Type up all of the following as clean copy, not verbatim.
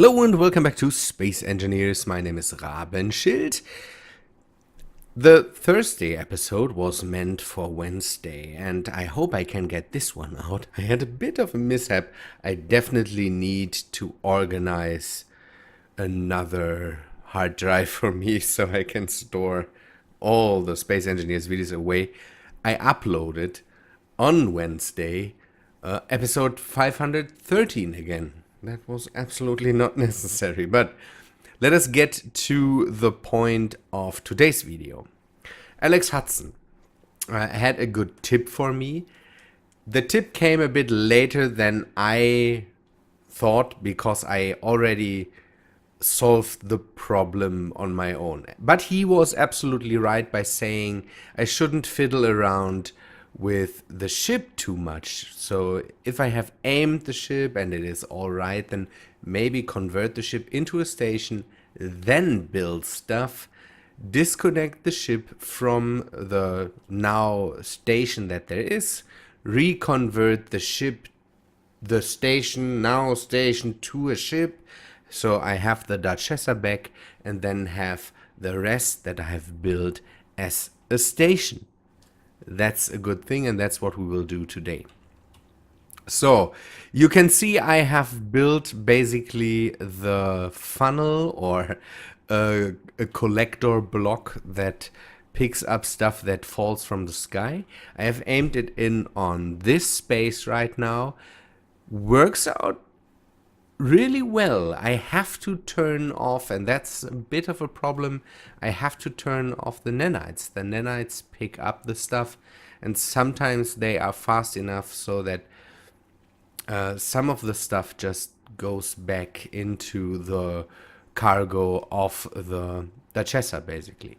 Hello and welcome back to Space Engineers. My name is Rabenschild. The Thursday episode was meant for Wednesday, and I hope I can get this one out. I had a bit of a mishap. I definitely need to organize another hard drive for me so I can store all the Space Engineers videos away. I uploaded on Wednesday episode 513 again. That was absolutely not necessary, but let us get to the point of today's video. Alex Hudson had a good tip for me. The tip came a bit later than I thought because I already solved the problem on my own. But he was absolutely right by saying I shouldn't fiddle around with the ship too much. So if I have aimed the ship and it is all right, then maybe convert the ship into a station, then build stuff, disconnect the ship from the now station that there is, reconvert the ship, the station, now station, to a ship, so I have the Duchessa back, and then have the rest that I have built as a station. That's a good thing, and that's what we will do today. So you can see I have built basically the funnel or a collector block that picks up stuff that falls from the sky. I have aimed it in on this space right now. Works out really well. I have to turn off, and that's a bit of a problem, I have to turn off the nanites. The nanites pick up the stuff, and sometimes they are fast enough so that some of the stuff just goes back into the cargo of the Duchessa, basically.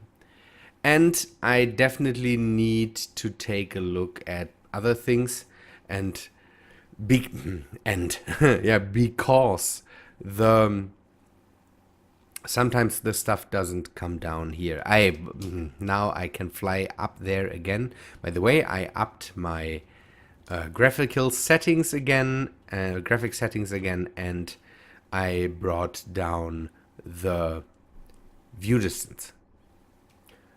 And I definitely need to take a look at other things and yeah, because sometimes the stuff doesn't come down here. Now I can fly up there again. By the way, I upped my graphic settings again, and I brought down the view distance.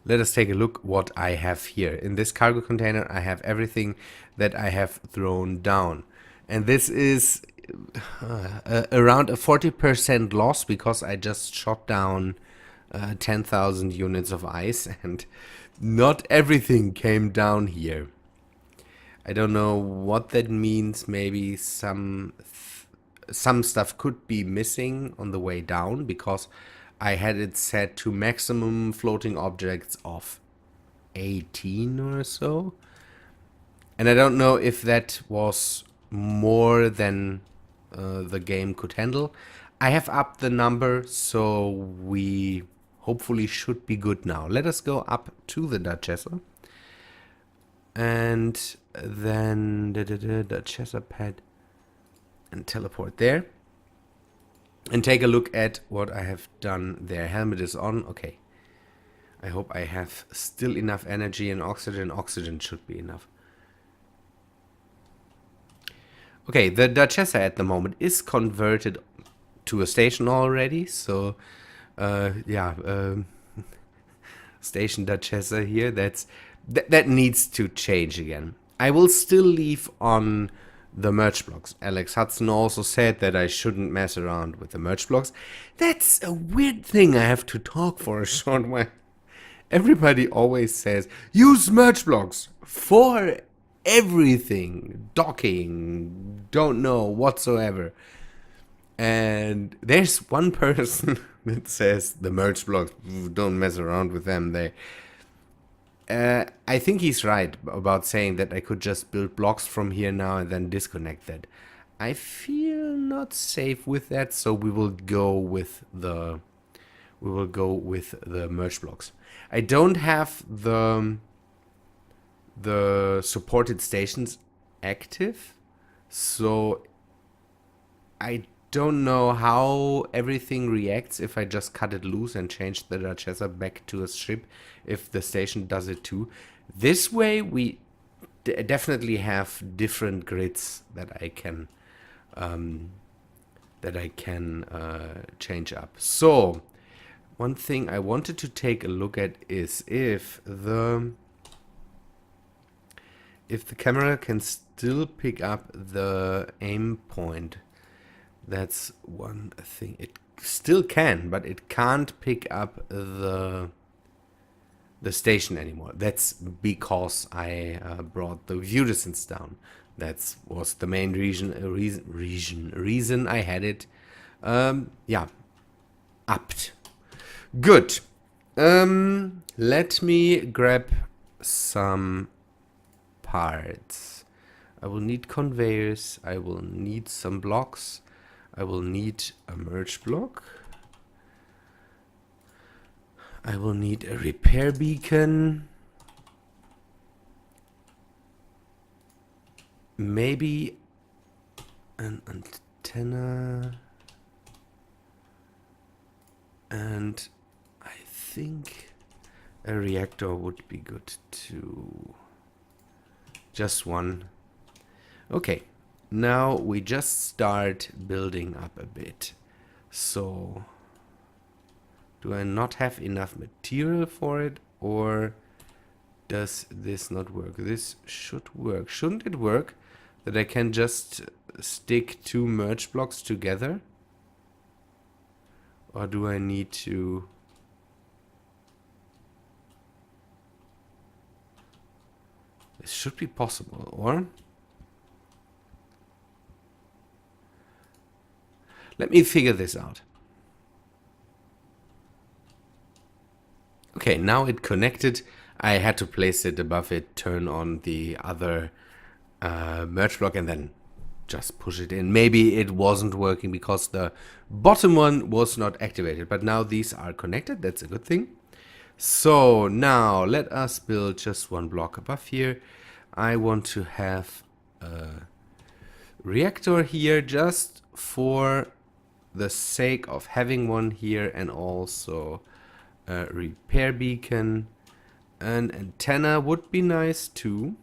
Let us take a look what I have here. In this cargo container, I have everything that I have thrown down. And this is around a 40% loss because I just shot down 10,000 units of ice, and not everything came down here. I don't know what that means. Maybe some stuff could be missing on the way down because I had it set to maximum floating objects of 18 or so. And I don't know if that was more than the game could handle. I have upped the number, so we hopefully should be good now. Let us go up to the Duchessa. And then the Duchessa pad and teleport there. And take a look at what I have done there. Helmet is on. Okay. I hope I have still enough energy and oxygen. Oxygen should be enough. Okay, the Duchessa at the moment is converted to a station already. So, station Duchessa here. That needs to change again. I will still leave on the merge blocks. Alex Hudson also said that I shouldn't mess around with the merge blocks. That's a weird thing I have to talk for a short while. Everybody always says, use merge blocks for everything. Docking, don't know whatsoever. And there's one person that says the merge blocks, don't mess around with them. I think he's right about saying that I could just build blocks from here now and then disconnect that. I feel not safe with that, so we will go with the merge blocks. I don't have the supported stations active, so I don't know how everything reacts if I just cut it loose and change the Duchessa back to a ship, if the station does it too. This way we definitely have different grids that I can that I can change up. So one thing I wanted to take a look at is if the camera can still pick up the aim point. That's one thing. It still can, but it can't pick up the station anymore. That's because I brought the view distance down. That was the main reason I had it yeah, upped. Good. Let me grab some parts. I will need conveyors. I will need some blocks. I will need a merge block. I will need a repair beacon. Maybe an antenna. And I think a reactor would be good too. Just one. Okay. Now we just start building up a bit. So, do I not have enough material for it, or does this not work? This should work. Shouldn't it work that I can just stick 2 merge blocks together? Or do I need to... This should be possible, or... Let me figure this out. Okay, now it connected. I had to place it above it, turn on the other merge block, and then just push it in. Maybe it wasn't working because the bottom one was not activated, but now these are connected. That's a good thing. So now let us build just 1 block above here. I want to have a reactor here just for the sake of having one here, and also a repair beacon. An antenna would be nice too,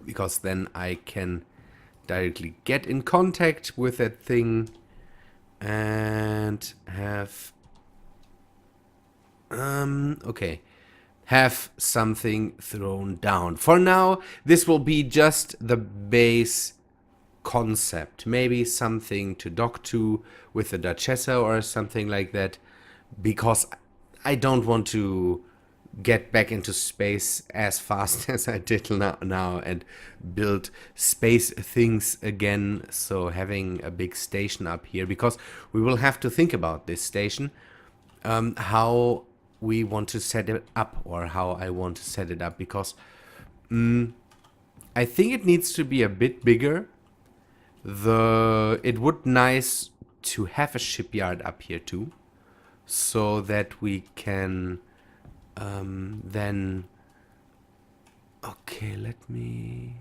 because then I can directly get in contact with that thing and have have something thrown down. For now, this will be just the base concept. Maybe something to dock to with a Duchessa or something like that, because I don't want to get back into space as fast as I did now and build space things again. So having a big station up here, because we will have to think about this station, how we want to set it up, or how I want to set it up, because I think it needs to be a bit bigger. It would nice to have a shipyard up here too, so that we can then... Okay, let me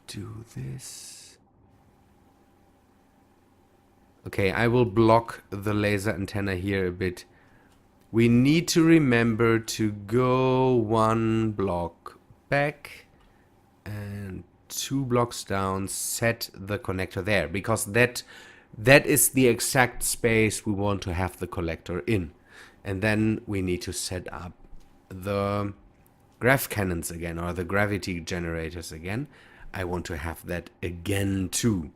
do this. Okay, I will block the laser antenna here a bit. We need to remember to go 1 block back and 2 blocks down, set the connector there, because that is the exact space we want to have the collector in. And then we need to set up the grav cannons again, or the gravity generators again. I want to have that again too.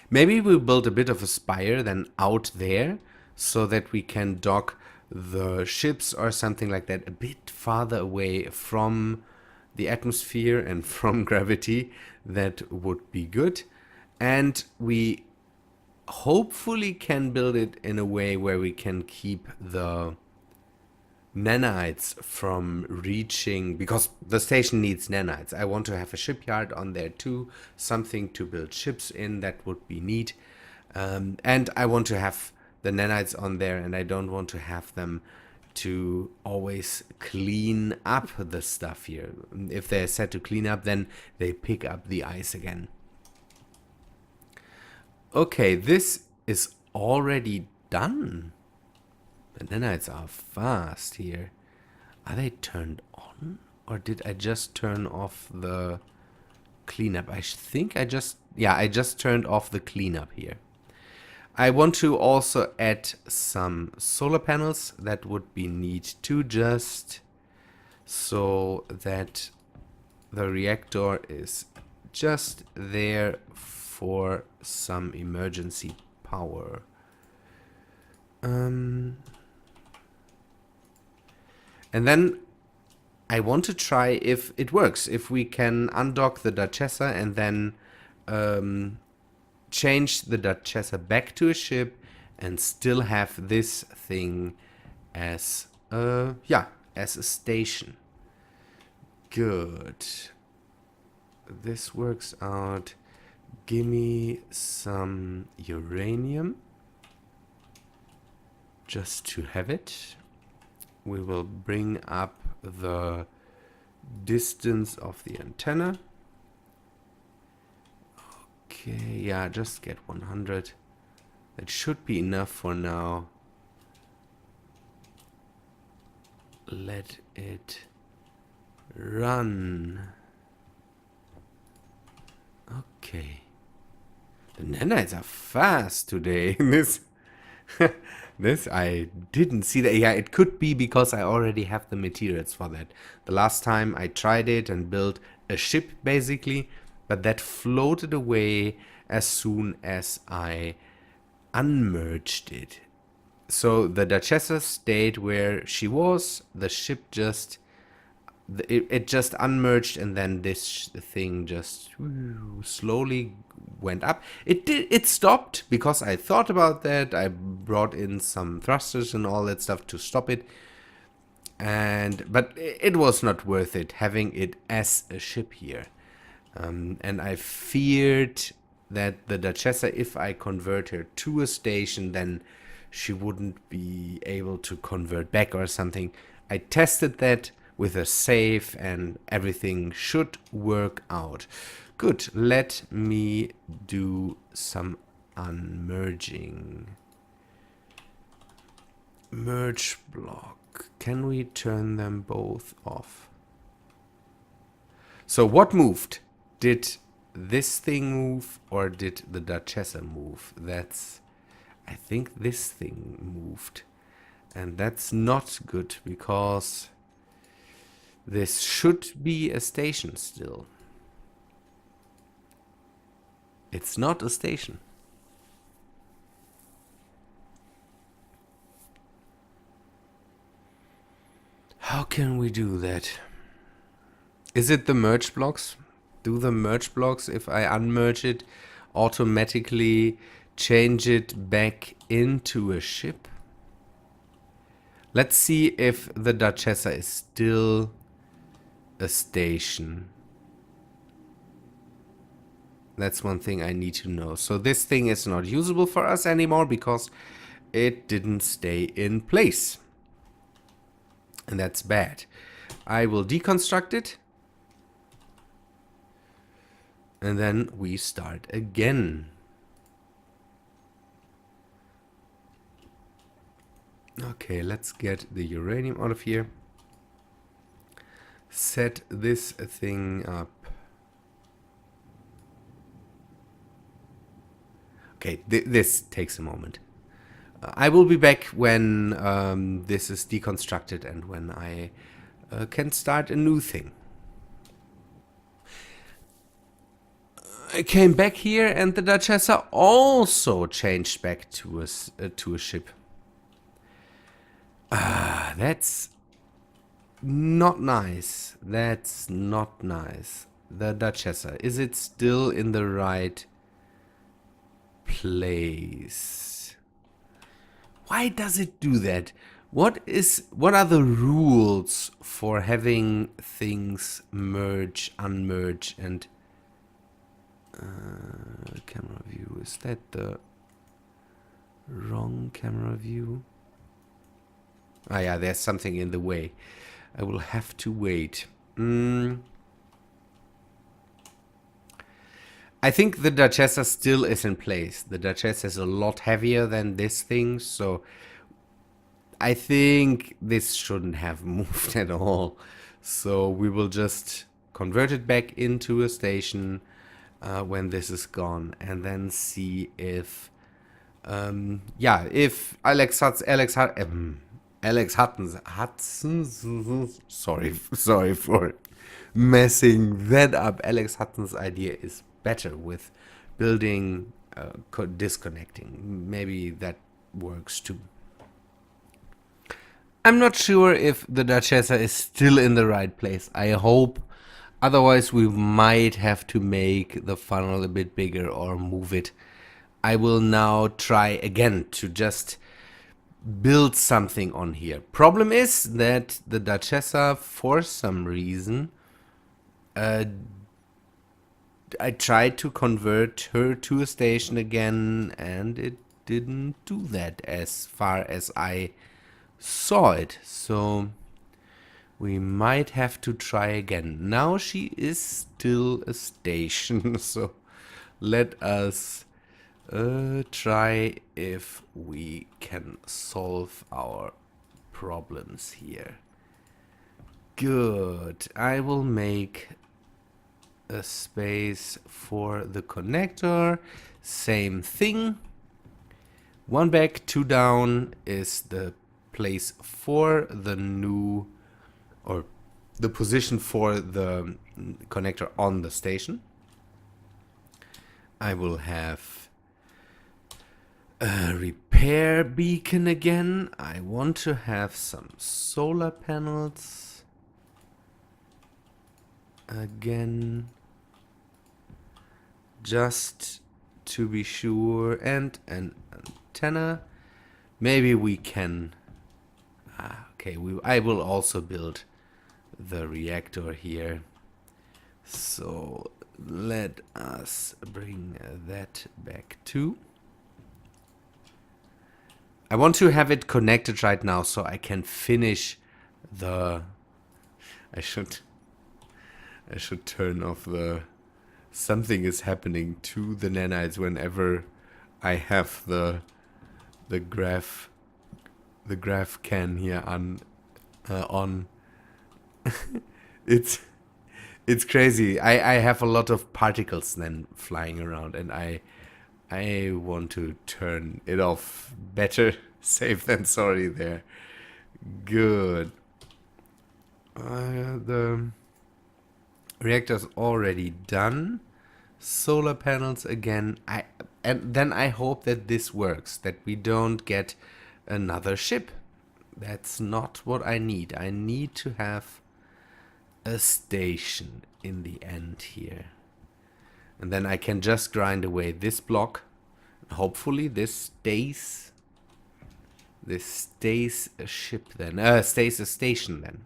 Maybe we'll build a bit of a spire then out there, so that we can dock the ships or something like that a bit farther away from the atmosphere and from gravity. That would be good. And we hopefully can build it in a way where we can keep the nanites from reaching, because the station needs nanites. I want to have a shipyard on there too, something to build ships in. That would be neat. And I want to have the nanites on there, and I don't want to have them to always clean up the stuff here. If they're set to clean up, then they pick up the ice again. Okay, this is already done. The nanites are fast here. Are they turned on? Or did I just turn off the cleanup. I think I just... Yeah, I just turned off the cleanup here. I want to also add some solar panels. That would be neat too, just so that the reactor is just there for some emergency power. And then I want to try if it works, if we can undock the Duchessa and then change the Duchessa back to a ship and still have this thing as as a station. Good. This works out. Gimme some uranium just to have it. We will bring up the distance of the antenna. Okay, yeah, just get 100. That should be enough for now. Let it run. Okay. The nanites are fast today. This I didn't see that. Yeah, it could be because I already have the materials for that. The last time I tried it and built a ship basically, but that floated away as soon as I unmerged it. So the Duchessa stayed where she was, the ship just... It just unmerged, and then this thing just slowly went up. It stopped because I thought about that. I brought in some thrusters and all that stuff to stop it. But it was not worth it having it as a ship here. And I feared that the Duchessa, if I convert her to a station, then she wouldn't be able to convert back or something. I tested that with a save and everything should work out. Good, let me do some unmerging. Merge block. Can we turn them both off? So what moved? Did this thing move or did the Duchessa move? I think this thing moved. And that's not good because this should be a station still. It's not a station. How can we do that? Is it the merge blocks? Do the merge blocks, if I unmerge it, automatically change it back into a ship? Let's see if the Duchessa is still a station. That's one thing I need to know. So this thing is not usable for us anymore because it didn't stay in place. And that's bad. I will deconstruct it. And then we start again. Okay, let's get the uranium out of here. Set this thing up. Okay, this takes a moment. I will be back when this is deconstructed and when I can start a new thing. I came back here and the Duchessa also changed back to a ship. That's not nice. That's not nice. The Duchessa, is it still in the right place? Why does it do that? What are the rules for having things merge, unmerge, and camera view? Is that the wrong camera view? Ah, yeah, there's something in the way. I will have to wait. I think the Duchessa still is in place. The Duchessa is a lot heavier than this thing, so I think this shouldn't have moved at all. So we will just convert it back into a station when this is gone, and then see if if Alex Hudson, sorry for messing that up. Alex Hudson's idea is better with building disconnecting. Maybe that works too. I'm not sure if the Duchessa is still in the right place. I hope. Otherwise, we might have to make the funnel a bit bigger or move it. I will now try again to just build something on here. Problem is that the Duchessa, for some reason, I tried to convert her to a station again, and it didn't do that as far as I saw it. So we might have to try again. Now she is still a station, so let us try if we can solve our problems here. Good. I will make a space for the connector. Same thing. 1 back, 2 down is the place for the new, or the position for the connector on the station. I will have a repair beacon again. I want to have some solar panels again, just to be sure, and an antenna. Maybe we can okay, I will also build the reactor here, so let us bring that back too. I want to have it connected right now so I can finish the... I should turn off the... Something is happening to the nanites whenever I have the graph can here on. It's crazy. I have a lot of particles then flying around, and I want to turn it off. Better safe than sorry there. Good. The reactor's already done. Solar panels again. And then I hope that this works, that we don't get another ship. That's not what I need. I need to have a station in the end here. And then I can just grind away this block. Hopefully this stays a ship then. Stays a station then.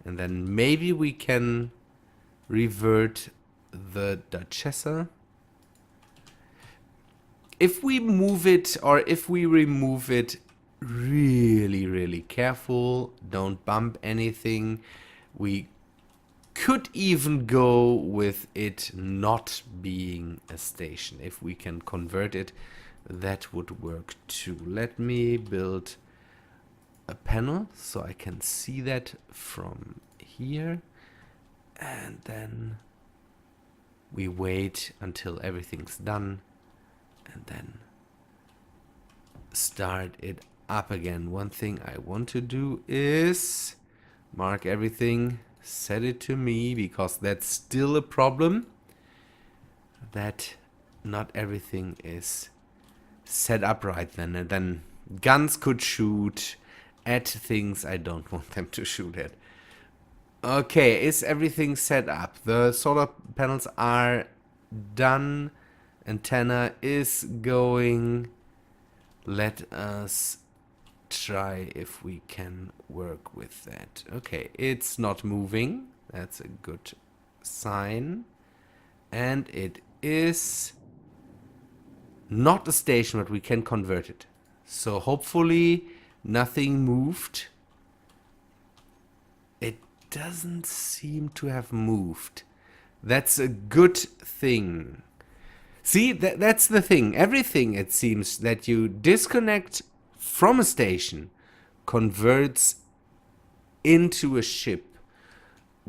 And then maybe we can revert the Duchessa. If we move it, or if we remove it, really careful. Don't bump anything. We could even go with it not being a station. If we can convert it, that would work too. Let me build a panel so I can see that from here. And then we wait until everything's done and then start it up again. One thing I want to do is mark everything, set it to me, because that's still a problem, that not everything is set up right then, and then guns could shoot at things I don't want them to shoot at. Okay, is everything set up? The solar panels are done. Antenna is going. Let us try if we can work with that. Okay, it's not moving. That's a good sign. And it is not a station, but we can convert it. So hopefully nothing moved. It doesn't seem to have moved. That's a good thing. See, that's the thing. Everything, it seems, that you disconnect from a station converts into a ship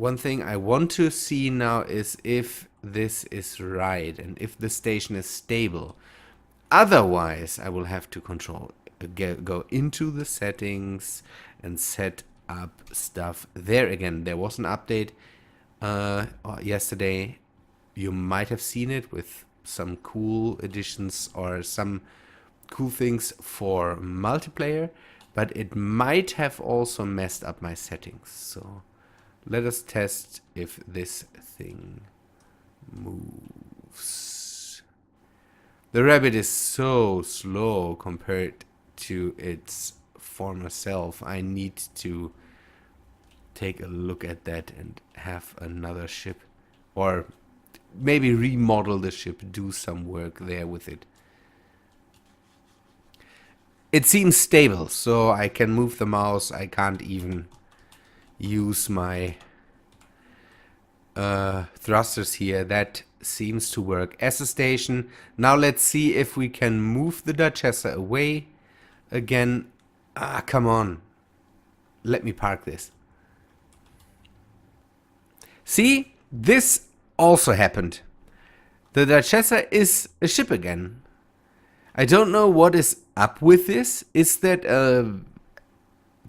one thing I want to see now is if this is right and if the station is stable. Otherwise, I will have to go into the settings and set up stuff there again. There was an update yesterday. You might have seen it with some cool additions or some cool things for multiplayer, but it might have also messed up my settings. So let us test if this thing moves. The rabbit is so slow compared to its former self. I need to take a look at that and have another ship, or maybe remodel the ship, do some work there with it. It seems stable, so I can move the mouse. I can't even use my thrusters here. That seems to work as a station. Now let's see if we can move the Duchessa away again. Come on. Let me park this. See? This also happened. The Duchessa is a ship again. I don't know what is up with this. Is that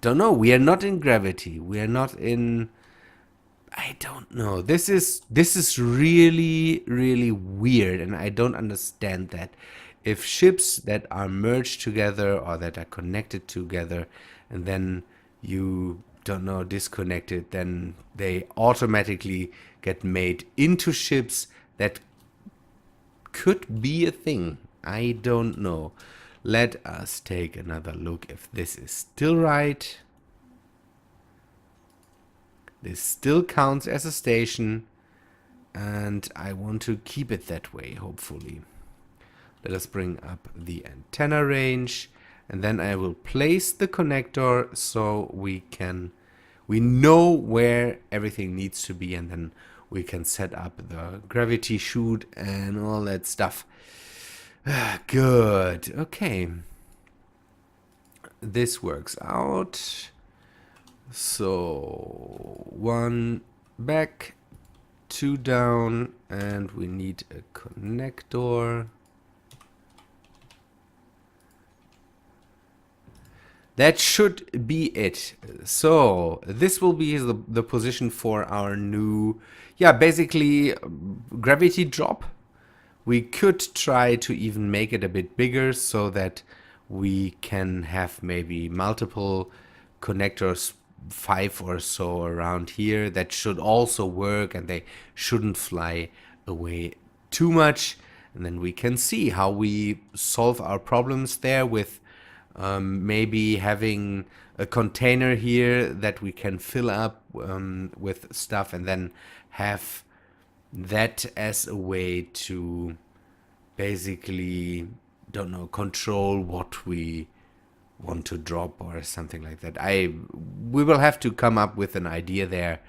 don't know. We are not in gravity. We are not in, I don't know. This is really, really weird, and I don't understand that. If ships that are merged together or that are connected together and then you don't know, disconnected, then they automatically get made into ships. That could be a thing. I don't know. Let us take another look if this is still right. This still counts as a station, and I want to keep it that way, hopefully. Let us bring up the antenna range, and then I will place the connector so we know where everything needs to be, and then we can set up the gravity chute and all that stuff. Good. Okay. This works out. So 1 back, 2 down, and we need a connector. That should be it. So this will be the position for our new, basically gravity drop. We could try to even make it a bit bigger so that we can have maybe multiple connectors, 5 or so around here. That should also work, and they shouldn't fly away too much. And then we can see how we solve our problems there with maybe having a container here that we can fill up with stuff, and then have that as a way to basically, don't know, control what we want to drop or something like that. We will have to come up with an idea there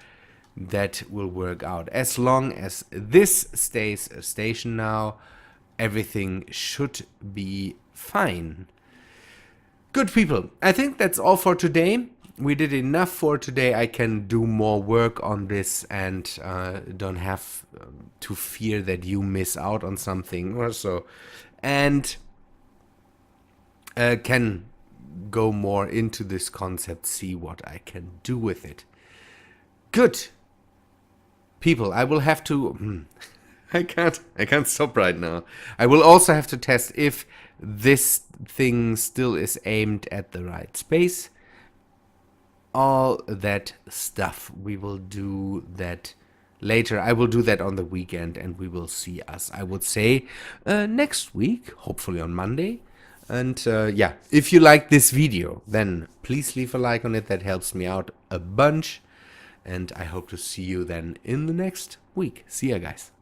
that will work out. As long as this stays a station now, everything should be fine. Good people, I think that's all for today. We did enough for today. I can do more work on this and don't have to fear that you miss out on something or so. And can go more into this concept, see what I can do with it. Good people, I will have to I can't stop right now. I will also have to test if this thing still is aimed at the right space. All that stuff, we will do that later. I will do that on the weekend, and we will see us, I would say, next week, hopefully on Monday. And if you like this video, then please leave a like on it. That helps me out a bunch. And I hope to see you then in the next week. See ya, guys.